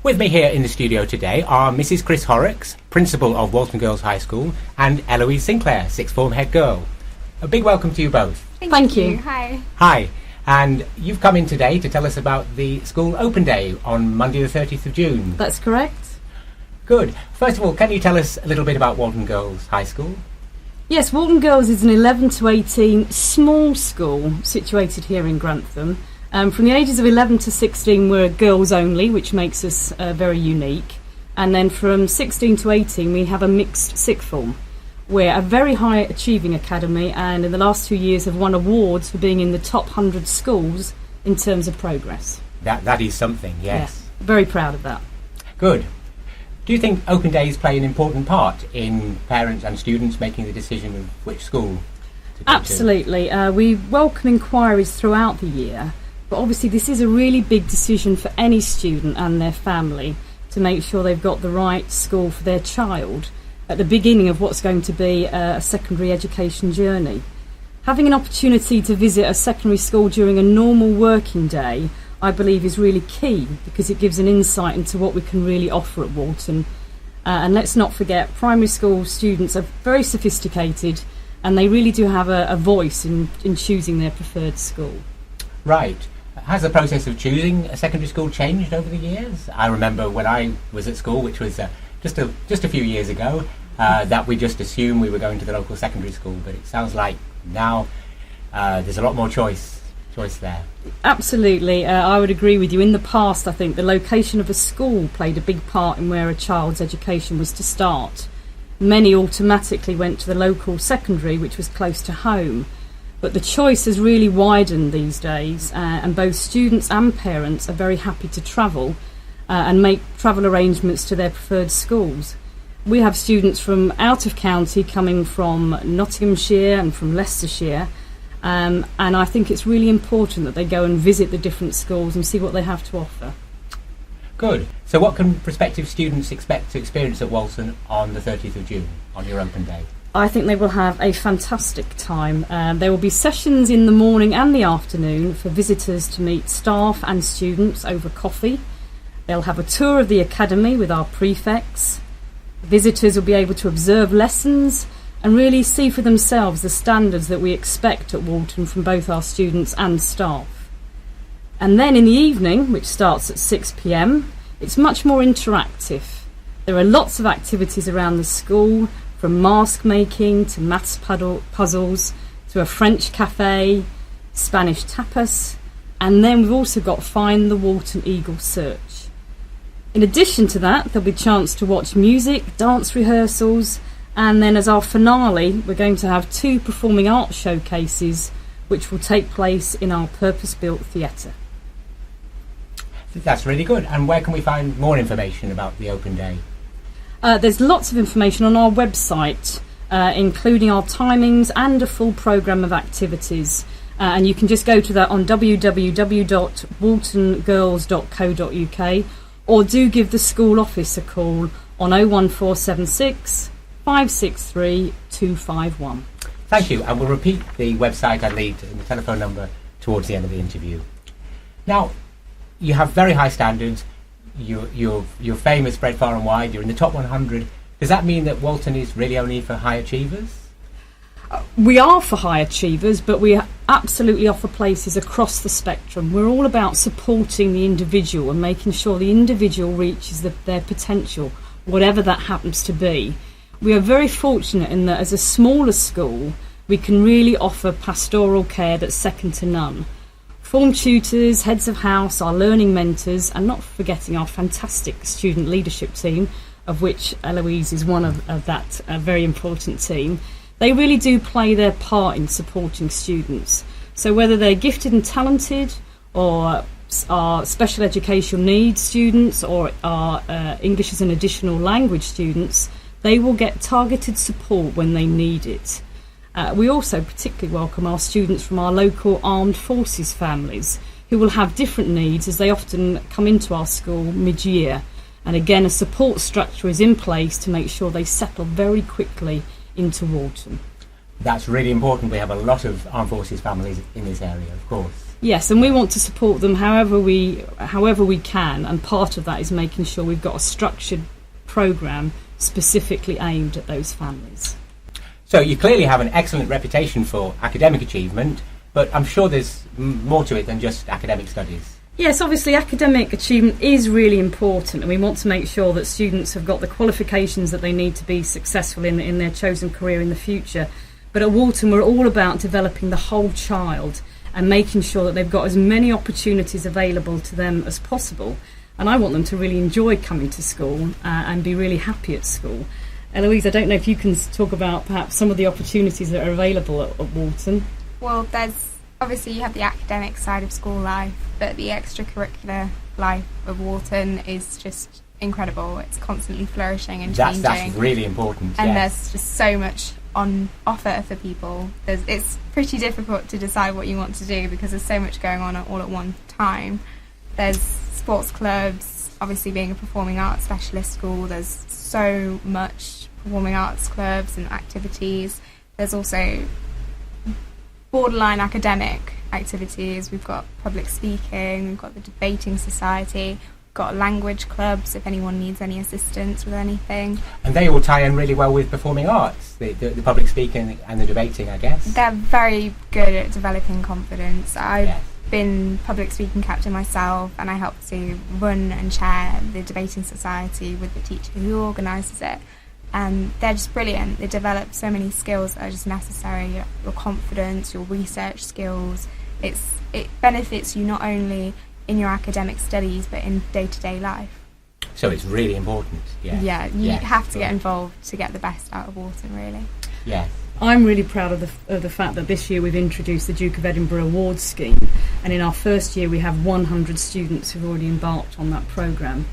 With me here in the studio today are Mrs. Chris Horrocks, Principal of Walton Girls High School, and Elouise Sinclair, Sixth Form Head Girl. A big welcome to you both. Thank you. Hi. Hi, and you've come in today to tell us about the school open day on Monday the 30th of June. That's correct. Good. First of all, can you tell us a little bit about Walton Girls High School? Yes, Walton Girls is an 11 to 18 small school situated here in Grantham. From the ages of 11 to 16 we're girls only, which makes us very unique. And then from 16 to 18 we have a mixed sixth form. We're a very high achieving academy, and in the last 2 years have won awards for being in the top 100 schools in terms of progress. That is something, yes. Yeah, very proud of that. Good. Do you think open days play an important part in parents and students making the decision of which school to go Absolutely. We welcome inquiries throughout the year, but obviously this is a really big decision for any student and their family to make sure they've got the right school for their child at the beginning of what's going to be a secondary education journey. Having an opportunity to visit a secondary school during a normal working day, I believe, is really key, because it gives an insight into what we can really offer at Walton. And let's not forget, primary school students are very sophisticated and they really do have a voice in choosing their preferred school. Right. Has the process of choosing a secondary school changed over the years? I remember when I was at school, which was just a few years ago, that we just assumed we were going to the local secondary school, but it sounds like now there's a lot more choice there. Absolutely, I would agree with you. In the past, I think the location of a school played a big part in where a child's education was to start. Many automatically went to the local secondary, which was close to home. But the choice has really widened these days, and both students and parents are very happy to travel and make travel arrangements to their preferred schools. We have students from out of county coming from Nottinghamshire and from Leicestershire, and I think it's really important that they go and visit the different schools and see what they have to offer. Good. So what can prospective students expect to experience at Walton on the 30th of June, on your open day? I think they will have a fantastic time. There will be sessions in the morning and the afternoon for visitors to meet staff and students over coffee. They'll have a tour of the academy with our prefects. Visitors will be able to observe lessons and really see for themselves the standards that we expect at Walton from both our students and staff. And then in the evening, which starts at 6 p.m, it's much more interactive. There are lots of activities around the school, from mask making to maths puzzles to a French cafe, Spanish tapas, and then we've also got Find the Walton Eagle search. In addition to that, there'll be a chance to watch music, dance rehearsals, and then as our finale, we're going to have 2 performing arts showcases which will take place in our purpose-built theatre. That's really good. And where can we find more information about the open day? There's lots of information on our website, including our timings and a full programme of activities. And you can just go to that on www.waltongirls.co.uk, or do give the school office a call on 01476 563 251. Thank you, and we'll repeat the website and the telephone number towards the end of the interview. Now, you have very high standards. You're famous, spread far and wide. You're in the top 100. Does that mean that Walton is really only for high achievers? We are for high achievers, but we absolutely offer places across the spectrum. We're all about supporting the individual and making sure the individual reaches their potential, whatever that happens to be. We are very fortunate in that as a smaller school, we can really offer pastoral care that's second to none. Form tutors, heads of house, our learning mentors, and not forgetting our fantastic student leadership team, of which Elouise is one of that very important team. They really do play their part in supporting students. So whether they're gifted and talented, or are special educational needs students, or are English as an additional language students, they will get targeted support when they need it. We also particularly welcome our students from our local armed forces families, who will have different needs as they often come into our school mid-year. And again, a support structure is in place to make sure they settle very quickly into Walton. That's really important. We have a lot of armed forces families in this area, of course. Yes, and we want to support them however we can, and part of that is making sure we've got a structured programme specifically aimed at those families. So you clearly have an excellent reputation for academic achievement, but I'm sure there's more to it than just academic studies. Yes, obviously academic achievement is really important, and we want to make sure that students have got the qualifications that they need to be successful in their chosen career in the future. But at Walton we're all about developing the whole child and making sure that they've got as many opportunities available to them as possible. And I want them to really enjoy coming to school and be really happy at school. Elouise, I don't know if you can talk about perhaps some of the opportunities that are available at Walton. Well, there's obviously you have the academic side of school life, but the extracurricular life of Walton is just incredible. It's constantly flourishing and changing. That's really important. And yes. there's just so much on offer for people. It's pretty difficult to decide what you want to do because there's so much going on all at one time. There's sports clubs, obviously being a performing arts specialist school, there's so much performing arts clubs and activities. There's also borderline academic activities. We've got public speaking, we've got the debating society, got language clubs if anyone needs any assistance with anything. And they all tie in really well with performing arts, the public speaking and the debating, I guess. They're very good at developing confidence. I've been public speaking captain myself, and I help to run and chair the debating society with the teacher who organises it. And they're just brilliant. They develop so many skills that are just necessary. Your confidence, your research skills. It benefits you not only in your academic studies but in day-to-day life. So it's really important. Yeah, you have to get involved to get the best out of Walton, really. Yeah. I'm really proud of the fact that this year we've introduced the Duke of Edinburgh Awards scheme, and in our first year we have 100 students who've already embarked on that programme,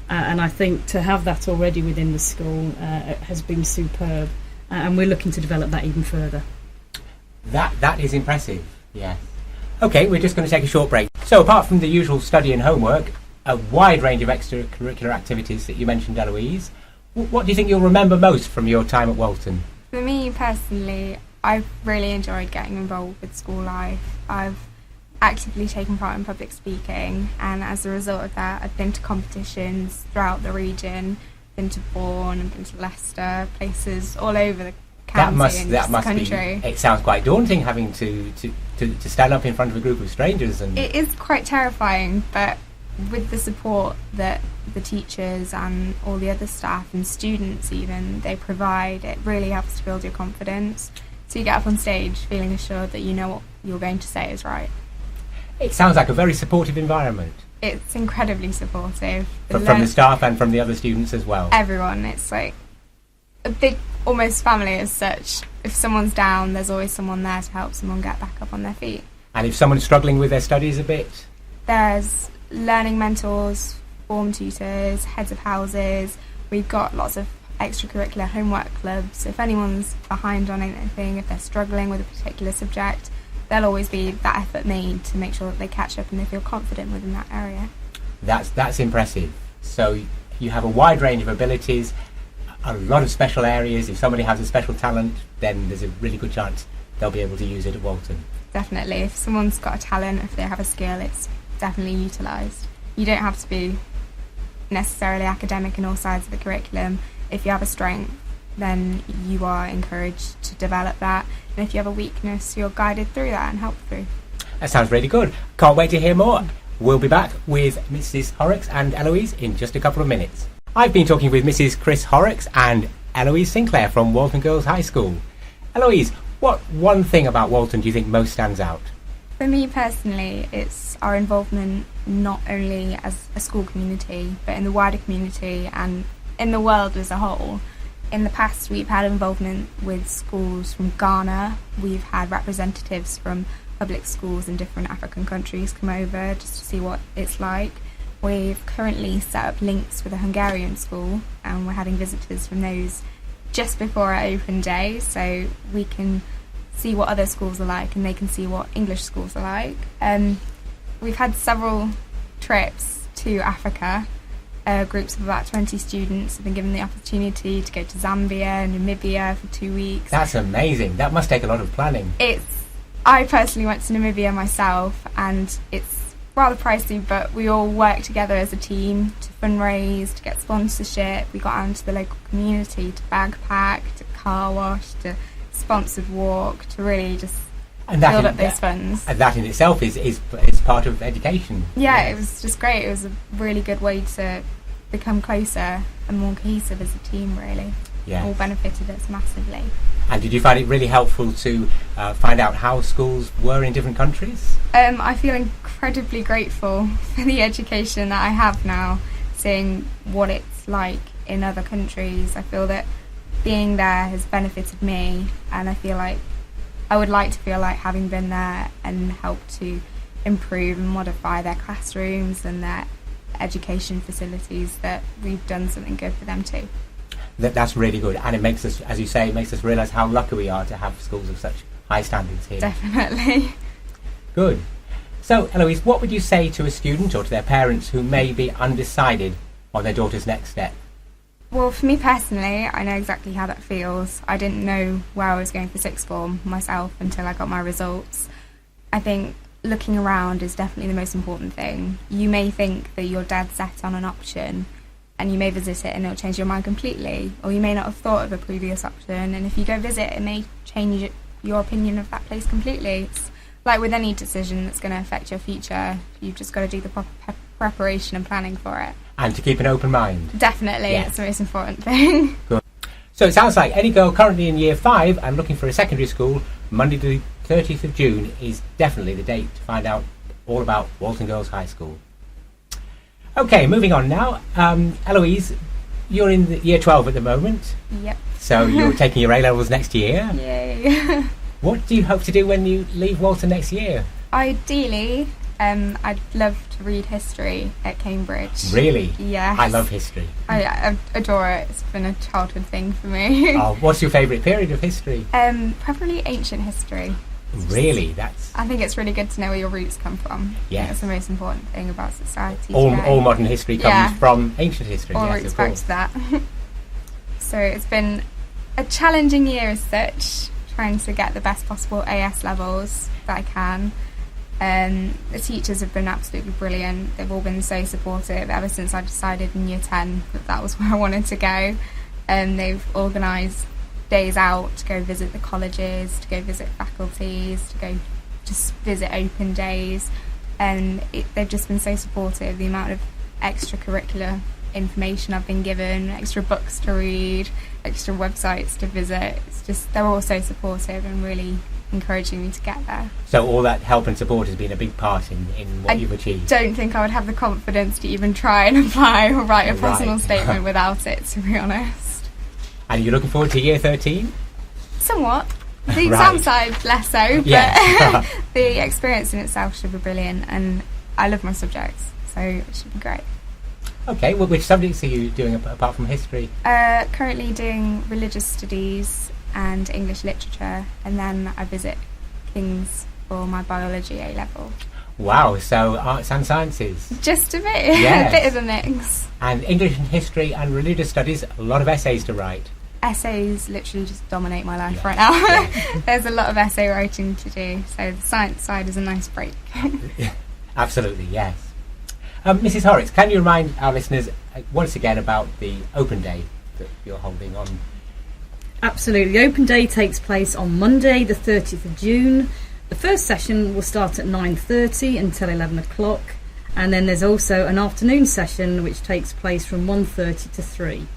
and I think to have that already within the school has been superb, and we're looking to develop that even further. That is impressive, yeah. Okay, we're just going to take a short break. So apart from the usual study and homework, a wide range of extracurricular activities that you mentioned, Elouise, what do you think you'll remember most from your time at Walton? For me personally, I've really enjoyed getting involved with school life. I've actively taken part in public speaking, and as a result of that I've been to competitions throughout the region, been to Bourne and been to Leicester, places all over the county and the country. It sounds quite daunting having to stand up in front of a group of strangers. And it is quite terrifying, but with the support that the teachers and all the other staff and students even they provide, it really helps to build your confidence. So you get up on stage feeling assured that you know what you're going to say is right. It sounds like a very supportive environment. It's incredibly supportive. From the staff and from the other students as well. Everyone. It's like a big, almost family as such. If someone's down, there's always someone there to help someone get back up on their feet. And if someone's struggling with their studies a bit? There's learning mentors, form tutors, heads of houses. We've got lots of extracurricular homework clubs. If anyone's behind on anything, if they're struggling with a particular subject, there'll always be that effort made to make sure that they catch up and they feel confident within that area. That's impressive. So you have a wide range of abilities, a lot of special areas. If somebody has a special talent, then there's a really good chance they'll be able to use it at Walton. Definitely. If someone's got a talent, if they have a skill, it's definitely utilised. You don't have to be necessarily academic in all sides of the curriculum. If you have a strength, then you are encouraged to develop that. And if you have a weakness, you're guided through that and helped through. That sounds really good. Can't wait to hear more. We'll be back with Mrs. Horrocks and Elouise in just a couple of minutes. I've been talking with Mrs. Chris Horrocks and Elouise Sinclair from Walton Girls High School. Elouise, what one thing about Walton do you think most stands out? For me personally, it's our involvement not only as a school community, but in the wider community and in the world as a whole. In the past, we've had involvement with schools from Ghana. We've had representatives from public schools in different African countries come over just to see what it's like. We've currently set up links with a Hungarian school, and we're having visitors from those just before our open day, so we can see what other schools are like and they can see what English schools are like. We've had several trips to Africa. Groups of about 20 students have been given the opportunity to go to Zambia and Namibia for 2 weeks. That's amazing. That must take a lot of planning. It's I personally went to Namibia myself, and it's rather pricey, but we all work together as a team to fundraise, to get sponsorship. We got out into the local community to backpack, to car wash, to sponsored walk, to really just build up those funds. And that in itself is part of education. Yeah, it was just great. It was a really good way to become closer and more cohesive as a team, really. Yeah. All benefited us massively. And did you find it really helpful to find out how schools were in different countries? I feel incredibly grateful for the education that I have now, seeing what it's like in other countries. I feel that being there has benefited me, and I feel like I would like to feel like having been there and helped to improve and modify their classrooms and their education facilities, that we've done something good for them too. That's really good, and it makes us, as you say, it makes us realise how lucky we are to have schools of such high standards here. Definitely. Good. So, Elouise, what would you say to a student or to their parents who may be undecided on their daughter's next step? Well, for me personally, I know exactly how that feels. I didn't know where I was going for sixth form myself until I got my results. I think looking around is definitely the most important thing. You may think that you're dead set on an option, and you may visit it and it'll change your mind completely, or you may not have thought of a previous option, and if you go visit, it may change your opinion of that place completely. It's like with any decision that's going to affect your future, you've just got to do the proper preparation and planning for it. And to keep an open mind. Definitely, Yeah. it's the most important thing. Good. So it sounds like any girl currently in year 5 and looking for a secondary school, Monday the 30th of June is definitely the date to find out all about Walton Girls High School. Okay, moving on now. Elouise, you're in year 12 at the moment. Yep. So you're taking your A-levels next year. Yay. What do you hope to do when you leave Walton next year? Ideally, I'd love to read history at Cambridge. Really? Yes. I love history. I adore it. It's been a childhood thing for me. Oh, what's your favourite period of history? Probably ancient history. Really? That's... I think it's really good to know where your roots come from. Yes. That's the most important thing about society All today. modern history comes Yeah. from ancient history. All Yes, roots of back course. to that. So it's been a challenging year as such, trying to get the best possible AS levels that I can. The teachers have been absolutely brilliant. They've all been so supportive ever since I decided in year 10 that was where I wanted to go. They've organised days out to go visit the colleges, to go visit faculties, to go just visit open days, and they've just been so supportive. The amount of extracurricular information I've been given, extra books to read, extra websites to visit, it's just, they're all so supportive and really encouraging me to get there. So all that help and support has been a big part in what you've achieved. Don't think I would have the confidence to even try and apply or write a personal Right. statement without it, to be honest. And you're looking forward to year 13? Somewhat. The Right. exam side, less so, but Yes. the experience in itself should be brilliant, and I love my subjects, so it should be great. Okay, well, which subjects are you doing apart from history? Currently doing religious studies and English literature, and then I visit King's for my biology A-level. Wow, so arts and sciences. Just a bit, Yes. a bit of a mix. And English and history and religious studies, a lot of essays to write. Essays literally just dominate my life Yeah. right now. Yeah. There's a lot of essay writing to do, so the science side is a nice break. Absolutely, yes. Mrs. Horrocks, can you remind our listeners once again about the open day that you're holding on? Absolutely. The open day takes place on Monday the 30th of June. The first session will start at 9:30 until 11 o'clock, and then there's also an afternoon session which takes place from 1:30 to 3.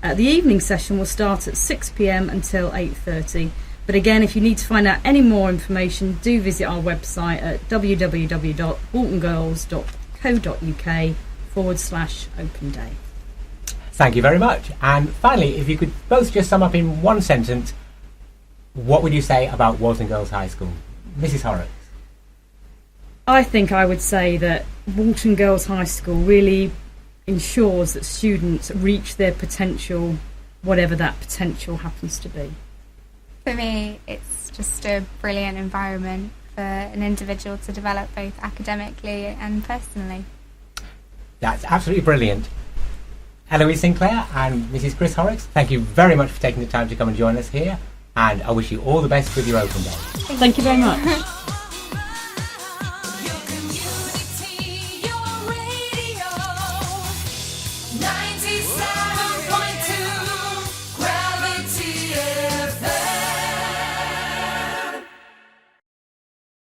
The evening session will start at 6 p.m. until 8:30. But again, if you need to find out any more information, do visit our website at www.waltongirls.co.uk/open day. Thank you very much. And finally, if you could both just sum up in one sentence, what would you say about Walton Girls High School? Mrs. Horrocks. I think I would say that Walton Girls High School really ensures that students reach their potential, whatever that potential happens to be. For me, it's just a brilliant environment for an individual to develop both academically and personally. That's absolutely brilliant. Elouise Sinclair and Mrs. Chris Horrocks, thank you very much for taking the time to come and join us here, and I wish you all the best with your open day. Thank you very much.